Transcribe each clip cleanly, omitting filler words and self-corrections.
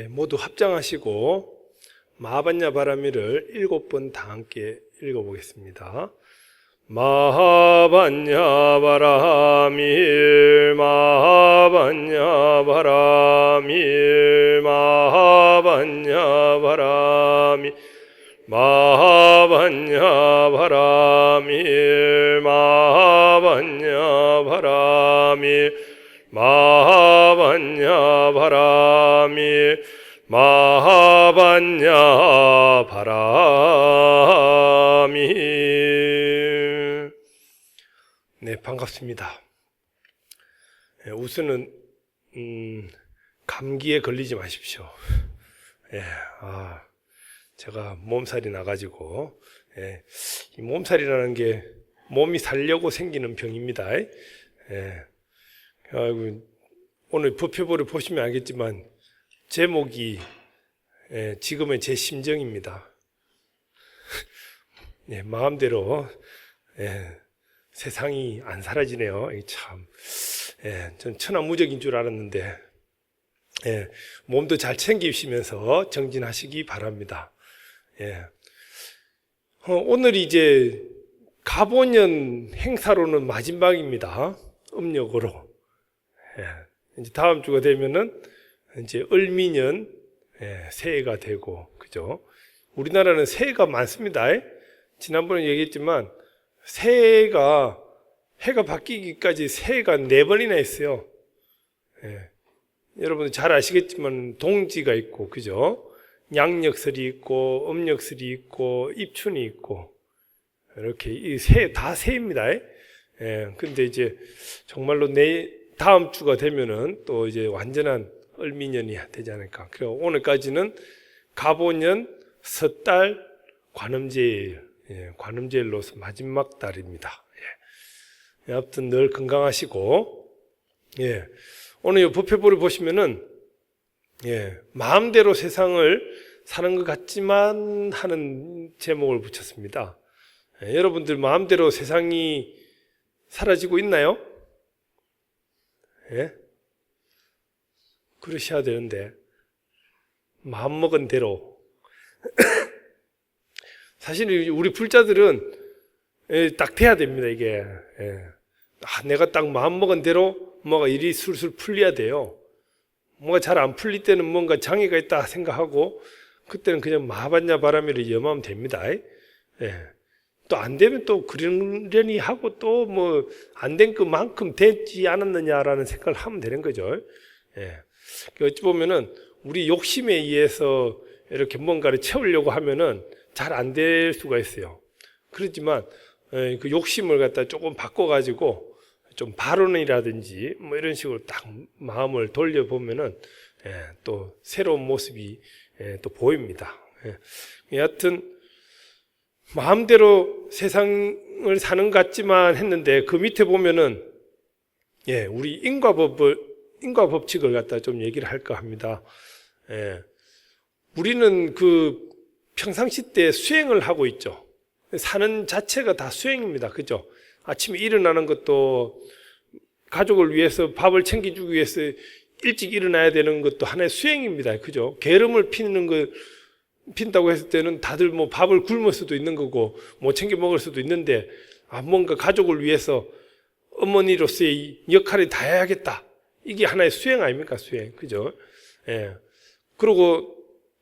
모두 합장하시고 마하반야 바라미를 7번 다 함께 읽어보겠습니다. 마하반야 바라미 마하반야 바라미 마하반야 바라미 마하반야 바라미 마하반야 바라미 마하반야 바라미 마하반야 바라미. 네, 반갑습니다. 우선은 감기에 걸리지 마십시오. 제가 몸살이 나가지고 이 몸살이라는 게 몸이 살려고 생기는 병입니다. 오늘 부표부를 보시면 알겠지만 제목이 지금의 제 심정입니다. 마음대로 세상이 안 사라지네요. 참, 전 천하무적인 줄 알았는데 몸도 잘 챙기시면서 정진하시기 바랍니다. 오늘이 이제 갑오년 행사로는 마지막입니다. 음력으로. 이제 다음 주가 되면은 이제 을미년 새해가 되고, 그죠? 우리나라는 새해가 많습니다. 지난번에 얘기했지만 새해가 해가 바뀌기까지 새해가 4번이나 있어요. 여러분들 잘 아시겠지만 동지가 있고, 그죠? 양력설이 있고, 음력설이 있고, 입춘이 있고, 이렇게 이 새 다 새입니다. 근데 이제 정말로 다음 주가 되면은 또 이제 완전한 을미년이 되지 않을까. 그리고 오늘까지는 갑오년 섣달 관음제일, 관음제일로서 마지막 달입니다. 아무튼 늘 건강하시고, 오늘 이 부표부를 보시면은 마음대로 세상을 사는 것 같지만 하는 제목을 붙였습니다. 여러분들 마음대로 세상이 사라지고 있나요? 그러셔야 되는데 마음먹은 대로 사실 우리 불자들은 딱 돼야 됩니다. 이게 내가 딱 마음먹은 대로 뭐가 일이 술술 풀려야 돼요. 뭐가 잘 안 풀릴 때는 뭔가 장애가 있다 생각하고 그때는 그냥 마하반야 바라미를 염하면 됩니다. 또 안 되면 또 그러려니 하고 또 뭐 안 된 것만큼 되지 않았느냐라는 생각을 하면 되는 거죠. 어찌 보면은 우리 욕심에 의해서 이렇게 뭔가를 채우려고 하면은 잘 안 될 수가 있어요. 그렇지만 그 욕심을 갖다 조금 바꿔가지고 좀 발언이라든지 뭐 이런 식으로 딱 마음을 돌려보면은 또 새로운 모습이 또 보입니다. 여하튼 마음대로 세상을 사는 것 같지만 했는데 그 밑에 보면은 우리 인과 법칙을 갖다 좀 얘기를 할까 합니다. 우리는 그 평상시 때 수행을 하고 있죠. 사는 자체가 다 수행입니다. 그죠? 아침에 일어나는 것도 가족을 위해서 밥을 챙겨주기 위해서 일찍 일어나야 되는 것도 하나의 수행입니다. 그죠? 게으름을 핀다고 했을 때는 다들 뭐 밥을 굶을 수도 있는 거고 못 챙겨 먹을 수도 있는데 뭔가 가족을 위해서 어머니로서의 역할을 다 해야겠다. 이게 하나의 수행 아닙니까? 수행. 그죠? 그리고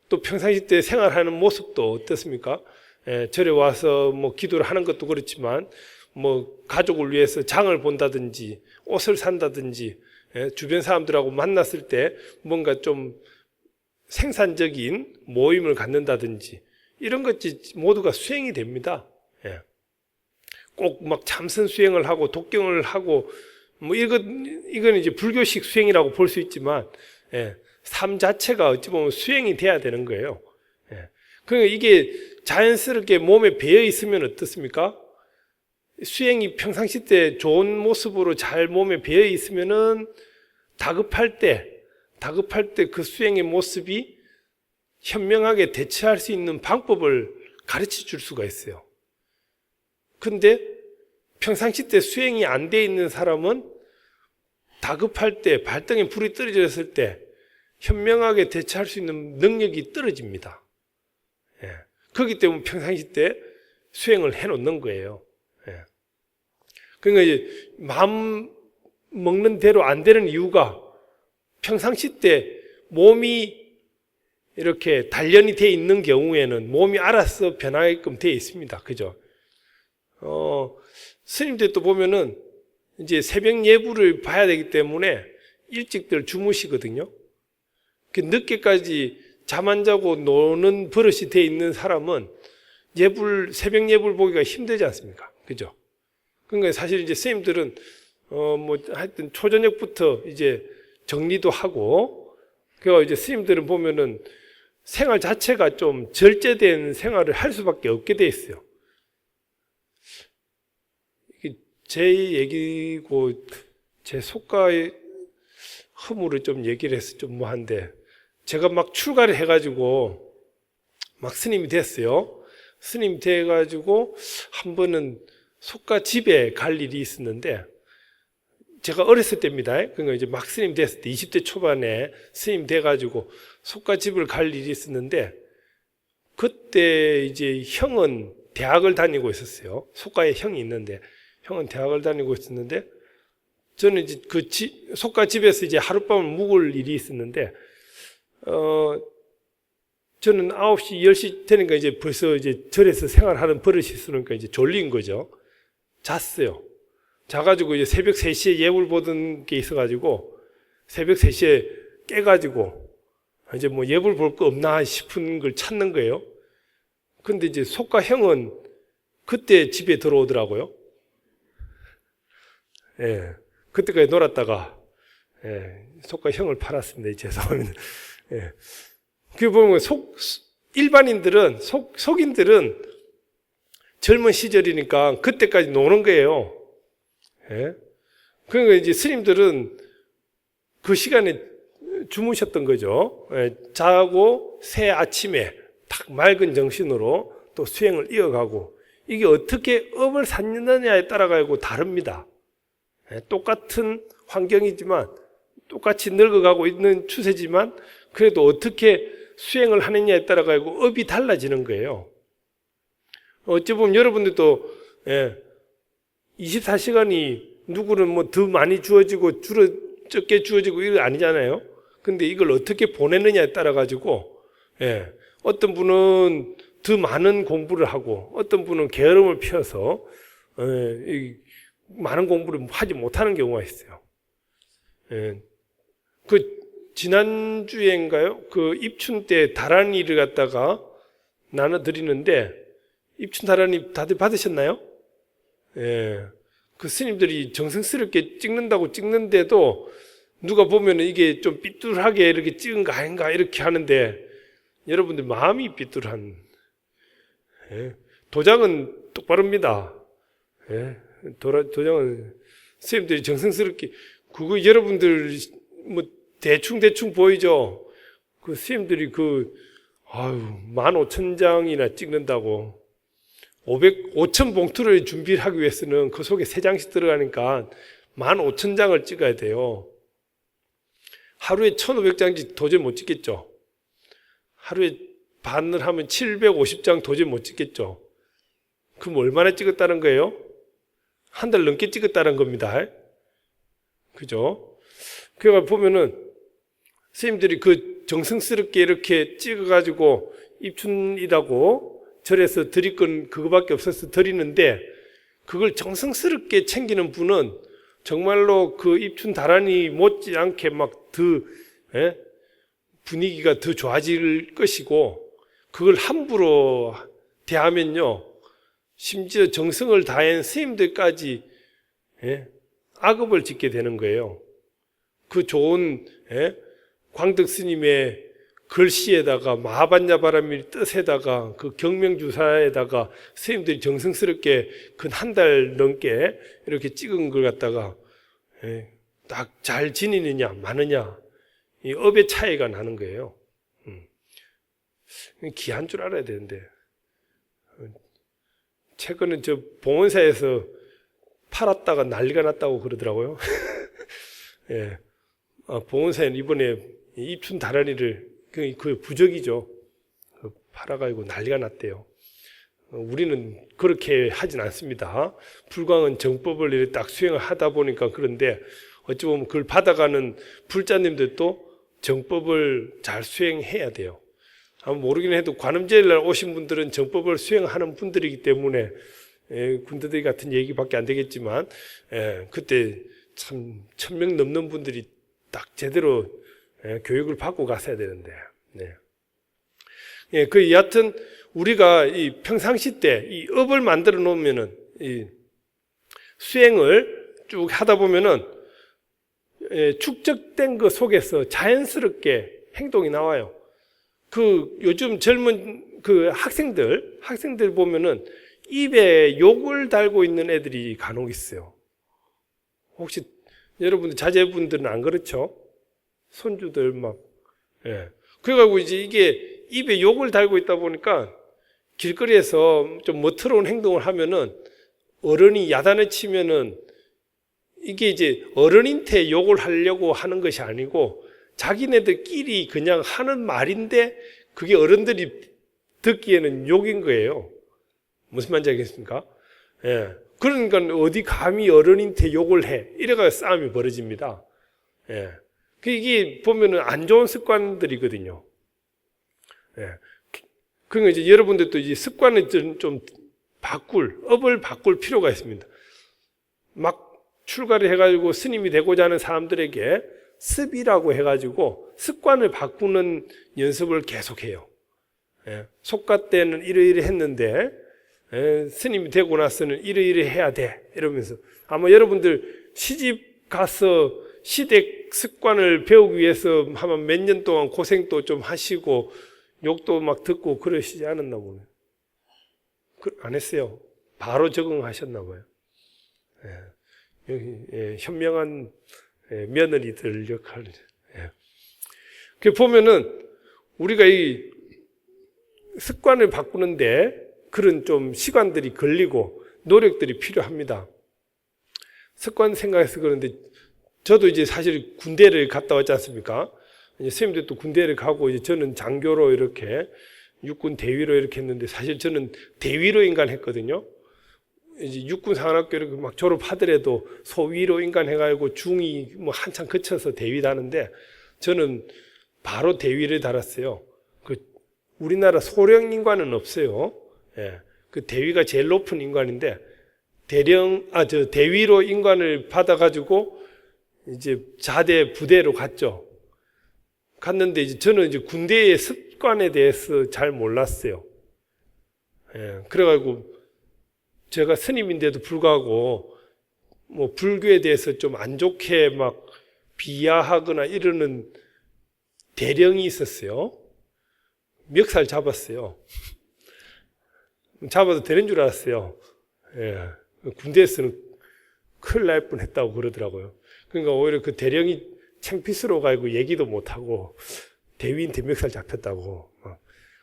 또 평상시 때 생활하는 모습도 어떻습니까? 절에 와서 뭐 기도를 하는 것도 그렇지만 뭐 가족을 위해서 장을 본다든지 옷을 산다든지 주변 사람들하고 만났을 때 뭔가 좀 생산적인 모임을 갖는다든지 이런 것이 모두가 수행이 됩니다. 꼭 막 참선 수행을 하고 독경을 하고 뭐 이건 이제 불교식 수행이라고 볼 수 있지만 삶 자체가 어찌 보면 수행이 돼야 되는 거예요. 그러니까 이게 자연스럽게 몸에 배어 있으면 어떻습니까? 수행이 평상시 때 좋은 모습으로 잘 몸에 배어 있으면은 다급할 때 그 수행의 모습이 현명하게 대처할 수 있는 방법을 가르쳐 줄 수가 있어요. 근데 평상시 때 수행이 안 돼 있는 사람은 다급할 때, 발등에 불이 떨어졌을 때 현명하게 대처할 수 있는 능력이 떨어집니다. 예. 그렇기 때문에 평상시 때 수행을 해놓는 거예요. 예. 그러니까 이제 마음 먹는 대로 안 되는 이유가 평상시 때 몸이 이렇게 단련이 돼 있는 경우에는 몸이 알아서 변하게끔 돼 있습니다. 그죠? 스님들 또 보면은 이제 새벽 예불을 봐야 되기 때문에 일찍들 주무시거든요. 늦게까지 잠 안 자고 노는 버릇이 돼 있는 사람은 새벽 예불 보기가 힘들지 않습니까? 그죠? 그러니까 사실 이제 스님들은 하여튼 초저녁부터 이제 정리도 하고, 그래서 이제 스님들은 보면은 생활 자체가 좀 절제된 생활을 할 수밖에 없게 돼 있어요. 이게 제 얘기고 제 속가의 허물을 좀 얘기를 해서 좀 뭐한데, 제가 막 출가를 해가지고 막 스님이 됐어요. 스님 돼가지고 한 번은 속가 집에 갈 일이 있었는데, 제가 어렸을 때입니다. 그러니까 이제 막 스님 됐을 때 20대 초반에 스님 돼가지고 속가 집을 갈 일이 있었는데, 그때 이제 형은 대학을 다니고 있었어요. 속가에 형이 있는데 형은 대학을 다니고 있었는데, 저는 이제 속가 집에서 이제 하룻밤을 묵을 일이 있었는데, 저는 9시, 10시 되니까 이제 벌써 이제 절에서 생활하는 버릇이 있으니까 이제 졸린 거죠. 잤어요. 자가지고 이제 새벽 3시에 예불 보던 게 있어가지고 새벽 3시에 깨가지고 이제 뭐 예불 볼 거 없나 싶은 걸 찾는 거예요. 근데 이제 속가 형은 그때 집에 들어오더라고요. 예. 그때까지 놀았다가, 예. 속가 형을 팔았습니다. 죄송합니다. 예. 그 보면 일반인들은, 속인들은 젊은 시절이니까 그때까지 노는 거예요. 예? 그러니까 이제 스님들은 그 시간에 주무셨던 거죠. 예, 자고 새 아침에 딱 맑은 정신으로 또 수행을 이어가고, 이게 어떻게 업을 쌓느냐에 따라 가지고 다릅니다. 예, 똑같은 환경이지만, 똑같이 늙어가고 있는 추세지만, 그래도 어떻게 수행을 하느냐에 따라 가지고 업이 달라지는 거예요. 어찌 보면 여러분들도 24시간이 누구는 뭐 더 많이 주어지고 적게 주어지고 이거 아니잖아요. 근데 이걸 어떻게 보내느냐에 따라 가지고 어떤 분은 더 많은 공부를 하고 어떤 분은 게으름을 피워서 많은 공부를 하지 못하는 경우가 있어요. 그 지난주에인가요? 그 입춘 때 다란이를 갖다가 나눠드리는데, 입춘 다란이 다들 받으셨나요? 예. 그 스님들이 정성스럽게 찍는다고 찍는데도 누가 보면 이게 좀 삐뚤하게 이렇게 찍은 거 아닌가 이렇게 하는데, 여러분들 마음이 삐뚤한, 도장은 똑바릅니다. 도장은 스님들이 정성스럽게, 그거 여러분들 뭐 대충 보이죠? 그 스님들이 15,000장이나 찍는다고, 5천 봉투를 준비를 하기 위해서는 그 속에 3장씩 들어가니까 15,000장을 찍어야 돼요. 하루에 1,500장씩 도저히 못 찍겠죠? 하루에 반을 하면 750장 도저히 못 찍겠죠? 그럼 얼마나 찍었다는 거예요? 한 달 넘게 찍었다는 겁니다. 그죠? 그러니까 보면은 스님들이 그 정성스럽게 이렇게 찍어가지고 입춘이라고 절에서 드릴 건 그거밖에 없어서 드리는데, 그걸 정성스럽게 챙기는 분은 정말로 그 입춘 다란이 못지않게 막 더 분위기가 더 좋아질 것이고, 그걸 함부로 대하면요, 심지어 정성을 다한 스님들까지 악업을 짓게 되는 거예요. 그 좋은 광덕 스님의 글씨에다가 마하반야바라밀 뜻에다가 그 경명주사에다가 스님들이 정성스럽게 근 한 달 넘게 이렇게 찍은 걸 갖다가 딱 잘 지니느냐 마느냐, 이 업의 차이가 나는 거예요. 귀한 줄 알아야 되는데, 최근에 저 봉원사에서 팔았다가 난리가 났다고 그러더라고요. 봉원사에는 이번에 입춘 다라리를 그 부적이죠. 팔아가지고 난리가 났대요. 우리는 그렇게 하진 않습니다. 불광은 정법을 이렇게 딱 수행을 하다 보니까 그런데 어찌 보면 그걸 받아가는 불자님들도 정법을 잘 수행해야 돼요. 아마 모르긴 해도 관음제일날 오신 분들은 정법을 수행하는 분들이기 때문에 군더더기 같은 얘기밖에 안 되겠지만 그때 참 1000명 넘는 분들이 딱 제대로 교육을 받고 갔어야 되는데 그 여하튼 우리가 이 평상시 때 이 업을 만들어 놓으면은 이 수행을 쭉 하다 보면은 축적된 그 속에서 자연스럽게 행동이 나와요. 그 요즘 젊은 그 학생들 보면은 입에 욕을 달고 있는 애들이 간혹 있어요. 혹시 여러분들 자제분들은 안 그렇죠? 손주들 막 그래가지고 이제 이게 입에 욕을 달고 있다 보니까 길거리에서 좀 멋스러운 행동을 하면은 어른이 야단을 치면은 이게 이제 어른한테 욕을 하려고 하는 것이 아니고 자기네들끼리 그냥 하는 말인데 그게 어른들이 듣기에는 욕인 거예요. 무슨 말인지 알겠습니까? 그러니까 어디 감히 어른한테 욕을 해. 이래가 싸움이 벌어집니다. 이게 보면은 안 좋은 습관들이거든요. 그러니까 이제 여러분들도 이제 습관을 좀 업을 바꿀 필요가 있습니다. 막 출가를 해가지고 스님이 되고자 하는 사람들에게 습이라고 해가지고 습관을 바꾸는 연습을 계속해요. 속가 때는 이러이러 했는데 스님이 되고 나서는 이러이러 해야 돼 이러면서 아마 여러분들 시집 가서 시댁 습관을 배우기 위해서 아마 몇 년 동안 고생도 좀 하시고 욕도 막 듣고 그러시지 않았나 보네. 안 했어요. 바로 적응하셨나 봐요. 여기 현명한 며느리들 역할. 그 보면은 우리가 이 습관을 바꾸는데 그런 좀 시간들이 걸리고 노력들이 필요합니다. 습관 생각해서 그런데 저도 이제 사실 군대를 갔다 왔지 않습니까? 이제 선생님들도 군대를 가고 이제 저는 장교로 이렇게 육군 대위로 이렇게 했는데 사실 저는 대위로 인간했거든요. 이제 육군 사관학교 이렇게 막 졸업하더라도 소위로 인간해가지고 중위 뭐 한참 거쳐서 대위 다는데 저는 바로 대위를 달았어요. 그 우리나라 소령 인간은 없어요. 그 대위가 제일 높은 인간인데 대위로 인간을 받아가지고 이제 자대 부대로 갔죠. 갔는데 이제 저는 이제 군대의 습관에 대해서 잘 몰랐어요. 그래가지고 제가 스님인데도 불구하고 뭐 불교에 대해서 좀 안 좋게 막 비하하거나 이러는 대령이 있었어요. 멱살 잡았어요. 잡아도 되는 줄 알았어요. 군대에서는 큰일 날 뻔했다고 그러더라고요. 그러니까 오히려 그 대령이 창피스러워 가지고 얘기도 못하고 대위한테 멱살 잡혔다고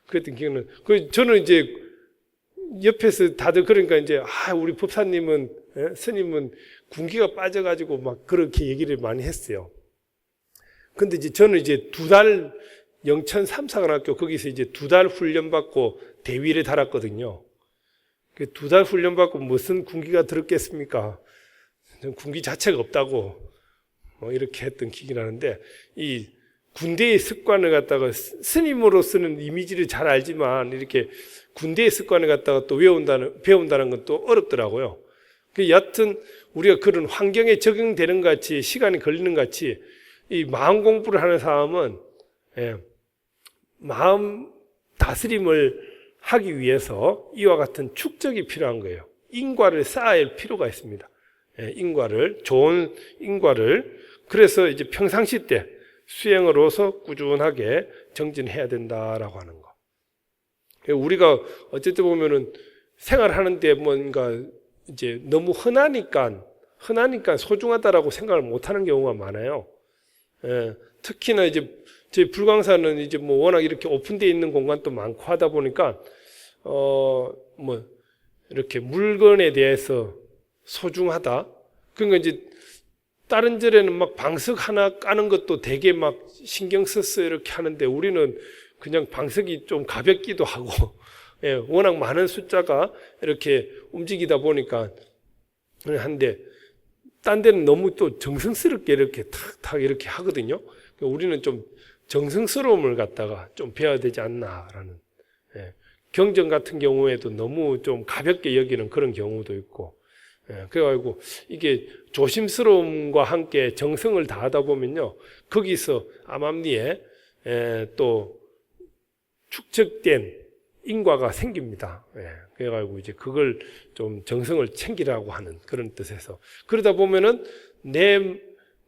그랬던 기억은. 저는 이제 옆에서 다들 그러니까 이제 우리 법사님은 스님은 군기가 빠져가지고 막 그렇게 얘기를 많이 했어요. 근데 이제 저는 이제 2달 영천 삼사관학교 거기서 이제 2달 훈련받고 대위를 달았거든요. 그 2달 훈련받고 무슨 군기가 들었겠습니까? 군기 자체가 없다고 이렇게 했던 기억이 나는데 이 군대의 습관을 갖다가 스님으로서는 이미지를 잘 알지만 이렇게 군대의 습관을 갖다가 또 배운다는 건 또 어렵더라고요. 여하튼 우리가 그런 환경에 적응되는 것 같이 시간이 걸리는 것 같이 이 마음 공부를 하는 사람은 마음 다스림을 하기 위해서 이와 같은 축적이 필요한 거예요. 인과를 쌓아야 할 필요가 있습니다. 좋은 인과를. 그래서 이제 평상시 때 수행으로서 꾸준하게 정진해야 된다라고 하는 거. 우리가 어쨌든 보면은 생활하는데 뭔가 이제 너무 흔하니까 소중하다라고 생각을 못 하는 경우가 많아요. 특히나 이제 저희 불광사는 이제 뭐 워낙 이렇게 오픈되어 있는 공간도 많고 하다 보니까 뭐 이렇게 물건에 대해서 소중하다. 그러니까 이제 다른 절에는 막 방석 하나 까는 것도 되게 막 신경 써서 이렇게 하는데 우리는 그냥 방석이 좀 가볍기도 하고 예, 워낙 많은 숫자가 이렇게 움직이다 보니까 한데 딴 데는 너무 또 정성스럽게 이렇게 탁탁 이렇게 하거든요. 우리는 좀 정성스러움을 갖다가 좀 배워야 되지 않나라는. 예, 경전 같은 경우에도 너무 좀 가볍게 여기는 그런 경우도 있고. 예, 그래가지고 이게 조심스러움과 함께 정성을 다하다 보면요, 거기서 암암리에 또 축적된 인과가 생깁니다. 예, 그래가지고 이제 그걸 좀 정성을 챙기라고 하는 그런 뜻에서 그러다 보면은 내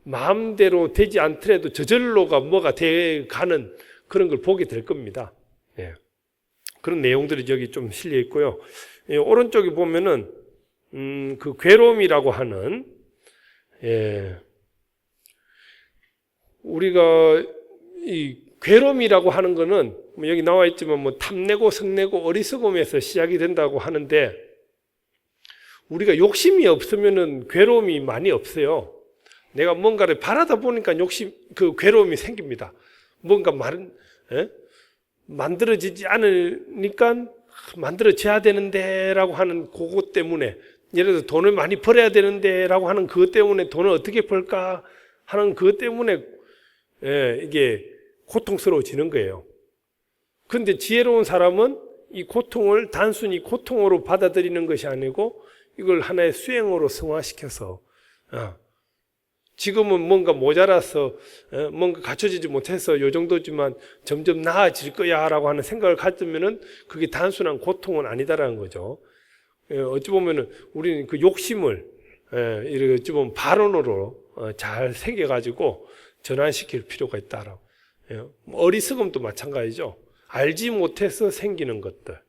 마음대로 되지 않더라도 저절로가 뭐가 돼 가는 그런 걸 보게 될 겁니다. 예, 그런 내용들이 여기 좀 실려 있고요. 예, 오른쪽에 보면은 그 괴로움이라고 하는 우리가 이 괴로움이라고 하는 거는 여기 나와 있지만 뭐 탐내고 성내고 어리석음에서 시작이 된다고 하는데 우리가 욕심이 없으면은 괴로움이 많이 없어요. 내가 뭔가를 바라다 보니까 그 괴로움이 생깁니다. 뭔가 만들어지지 않으니까 만들어져야 되는데라고 하는 그것 때문에 예를 들어 돈을 많이 벌어야 되는데라고 하는 그것 때문에 돈을 어떻게 벌까 하는 그것 때문에 이게 고통스러워지는 거예요. 그런데 지혜로운 사람은 이 고통을 단순히 고통으로 받아들이는 것이 아니고 이걸 하나의 수행으로 승화시켜서 지금은 뭔가 모자라서 뭔가 갖춰지지 못해서 요 정도지만 점점 나아질 거야 라고 하는 생각을 가지면은 그게 단순한 고통은 아니다라는 거죠. 어찌 보면은 우리는 그 욕심을 이렇게 어찌 보면 발언으로 잘 새겨가지고 전환시킬 필요가 있다라고. 어리석음도 마찬가지죠. 알지 못해서 생기는 것들,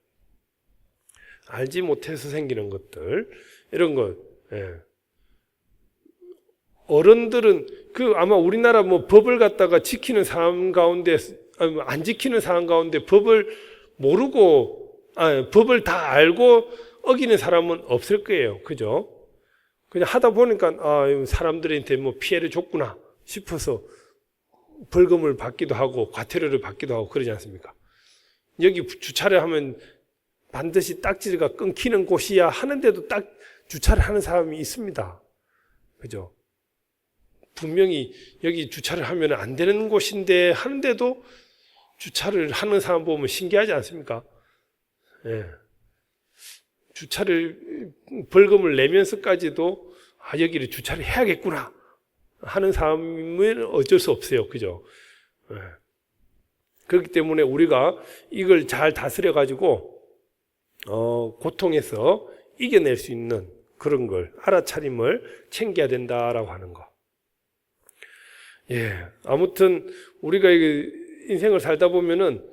알지 못해서 생기는 것들 이런 것. 어른들은 아마 우리나라 뭐 법을 갖다가 지키는 사람 가운데 안 지키는 사람 가운데 법을 모르고 법을 다 알고 어기는 사람은 없을 거예요. 그죠? 그냥 하다 보니까 사람들한테 뭐 피해를 줬구나 싶어서 벌금을 받기도 하고 과태료를 받기도 하고 그러지 않습니까? 여기 주차를 하면 반드시 딱지가 끊기는 곳이야 하는데도 딱 주차를 하는 사람이 있습니다. 그죠? 분명히 여기 주차를 하면 안 되는 곳인데 하는데도 주차를 하는 사람 보면 신기하지 않습니까? 예. 주차를 벌금을 내면서까지도 여기를 주차를 해야겠구나 하는 사람은 어쩔 수 없어요. 그죠? 예. 그렇기 때문에 우리가 이걸 잘 다스려 가지고 고통에서 이겨낼 수 있는 그런 걸 알아차림을 챙겨야 된다라고 하는 거. 예, 아무튼 우리가 인생을 살다 보면은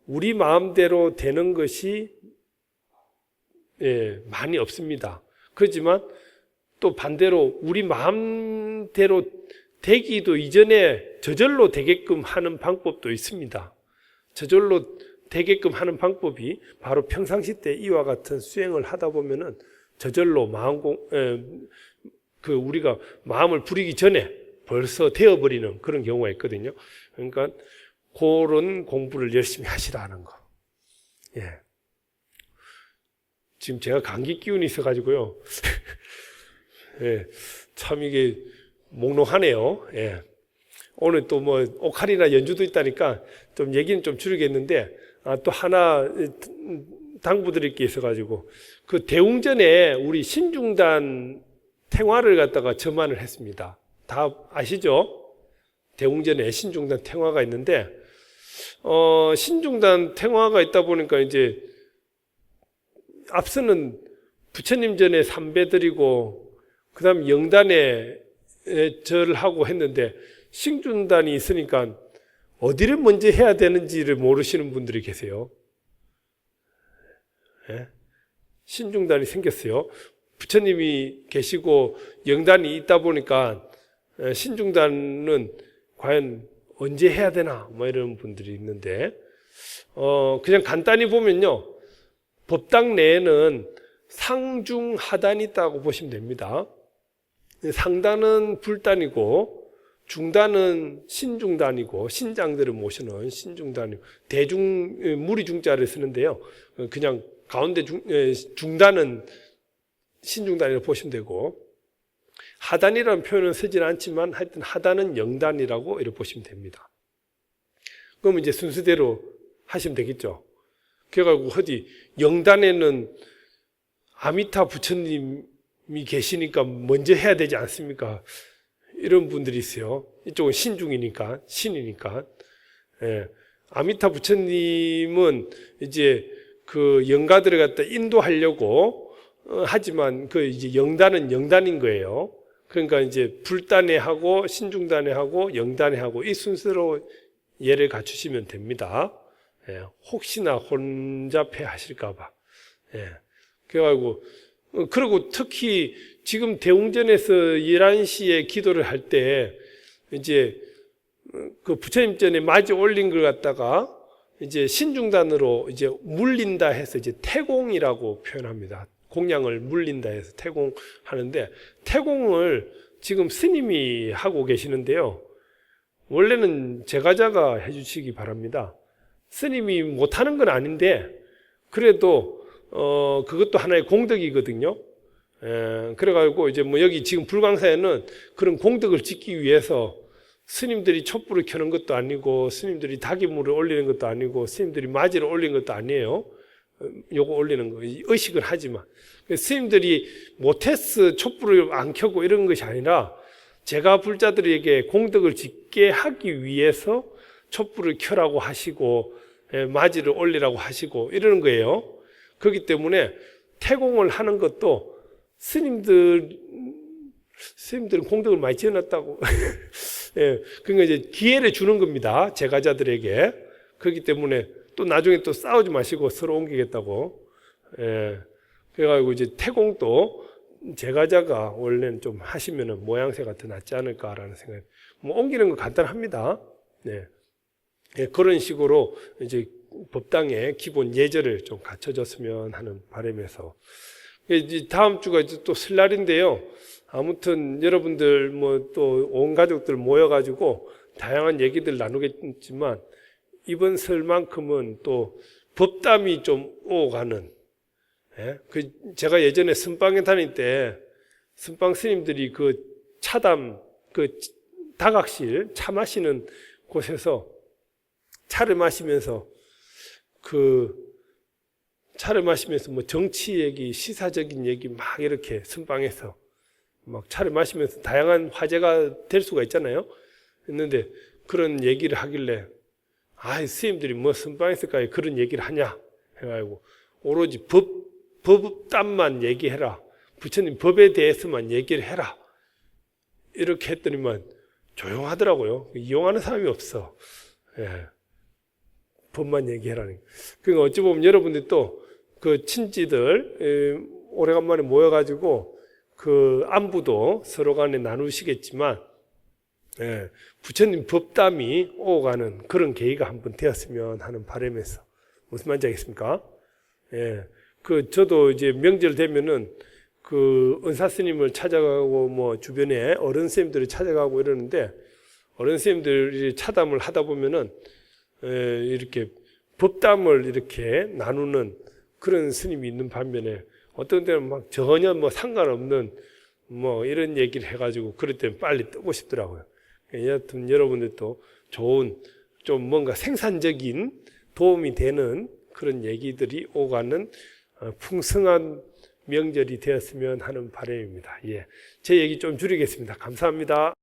우리 마음대로 되는 것이 많이 없습니다. 그렇지만 또 반대로 우리 마음대로 되기도 이전에 저절로 되게끔 하는 방법도 있습니다. 저절로 되게끔 하는 방법이 바로 평상시 때 이와 같은 수행을 하다 보면은 저절로 우리가 마음을 부리기 전에 벌써 되어버리는 그런 경우가 있거든요. 그러니까 그런 공부를 열심히 하시라는 거. 예. 지금 제가 감기 기운이 있어가지고요. 예. 참 이게 몽롱하네요. 예. 오늘 또 뭐 오카리나 연주도 있다니까 좀 얘기는 좀 줄이겠는데 또 하나 당부드릴 게 있어가지고 그 대웅전에 우리 신중단 탱화를 갖다가 점안을 했습니다. 다 아시죠? 대웅전에 신중단 탱화가 있는데 신중단 탱화가 있다 보니까 이제 앞서는 부처님 전에 삼배 드리고 그 다음 영단에 절을 하고 했는데 신중단이 있으니까 어디를 먼저 해야 되는지를 모르시는 분들이 계세요. 예? 신중단이 생겼어요. 부처님이 계시고 영단이 있다 보니까 신중단은 과연 언제 해야 되나 뭐 이런 분들이 있는데 그냥 간단히 보면요, 법당 내에는 상중하단이 있다고 보시면 됩니다. 상단은 불단이고 중단은 신중단이고 신장들을 모시는 신중단이고 무리 중자를 쓰는데요. 그냥 가운데 중단은 신중단이라고 보시면 되고 하단이라는 표현은 쓰지는 않지만 하여튼 하단은 영단이라고 이렇게 보시면 됩니다. 그럼 이제 순서대로 하시면 되겠죠. 그래가지고 어디 영단에는 아미타 부처님이 계시니까 먼저 해야 되지 않습니까? 이런 분들이 있어요. 이쪽은 신중이니까, 신이니까. 예. 아미타 부처님은 이제 그 영가들을 갖다 인도하려고 하지만 그 이제 영단은 영단인 거예요. 그러니까 이제 불단에 하고 신중단에 하고 영단에 하고 이 순서로 예를 갖추시면 됩니다. 예. 혹시나 혼잡해 하실까봐. 예. 그래가지고 그리고 특히 지금 대웅전에서 11시에 기도를 할 때 이제 그 부처님 전에 마지 올린 걸 갖다가 이제 신중단으로 이제 물린다 해서 이제 태공이라고 표현합니다. 공양을 물린다 해서 태공하는데 태공을 지금 스님이 하고 계시는데요. 원래는 제가자가 해주시기 바랍니다. 스님이 못하는 건 아닌데 그래도 그것도 하나의 공덕이거든요. 그래가지고 이제 뭐 여기 지금 불광사에는 그런 공덕을 짓기 위해서 스님들이 촛불을 켜는 것도 아니고 스님들이 다기물을 올리는 것도 아니고 스님들이 마지를 올리는 것도 아니에요. 요거 올리는 거 의식을 하지만 스님들이 못해서 촛불을 안 켜고 이런 것이 아니라 제가 불자들에게 공덕을 짓게 하기 위해서 촛불을 켜라고 하시고 마지를 올리라고 하시고 이러는 거예요. 그렇기 때문에 태공을 하는 것도 스님들은 공덕을 많이 지어놨다고. 예, 그러니까 이제 기회를 주는 겁니다. 제가자들에게. 그렇기 때문에 또 나중에 또 싸우지 마시고 서로 옮기겠다고. 예, 그래가지고 이제 태공도 제가자가 원래는 좀 하시면은 모양새가 더 낫지 않을까라는 생각. 뭐 옮기는 거 간단합니다. 네. 예, 그런 식으로 이제 법당의 기본 예절을 좀 갖춰졌으면 하는 바람에서 이제 다음 주가 이제 또 설날인데요. 아무튼 여러분들 뭐 또 온 가족들 모여가지고 다양한 얘기들 나누겠지만 이번 설만큼은 또 법담이 좀 오가는. 예? 그 제가 예전에 선방에 다닐 때 선방 스님들이 그 차담 그 다각실 차 마시는 곳에서 차를 마시면서 뭐 정치 얘기, 시사적인 얘기 막 이렇게 선방에서 막 차를 마시면서 다양한 화제가 될 수가 있잖아요. 했는데 그런 얘기를 하길래 스님들이 뭐 선방에서까지 그런 얘기를 하냐 해가지고 오로지 법담만 얘기해라. 부처님 법에 대해서만 얘기를 해라. 이렇게 했더니만 조용하더라고요. 이용하는 사람이 없어. 예. 법만 얘기해라는. 그러니까 어찌 보면 여러분들 또 그 친지들 오래간만에 모여가지고 그 안부도 서로 간에 나누시겠지만 부처님 법담이 오가는 그런 계기가 한번 되었으면 하는 바람에서 무슨 말인지 알겠습니까? 저도 이제 명절 되면은 그 은사 스님을 찾아가고 뭐 주변에 어른 스님들을 찾아가고 이러는데 어른 스님들이 차담을 하다 보면은 이렇게 법담을 이렇게 나누는 그런 스님이 있는 반면에 어떤 때는 막 전혀 뭐 상관없는 뭐 이런 얘기를 해가지고 그럴 때는 빨리 뜨고 싶더라고요. 여하튼 여러분들도 좋은 좀 뭔가 생산적인 도움이 되는 그런 얘기들이 오가는 풍성한 명절이 되었으면 하는 바람입니다. 제 얘기 좀 줄이겠습니다. 감사합니다.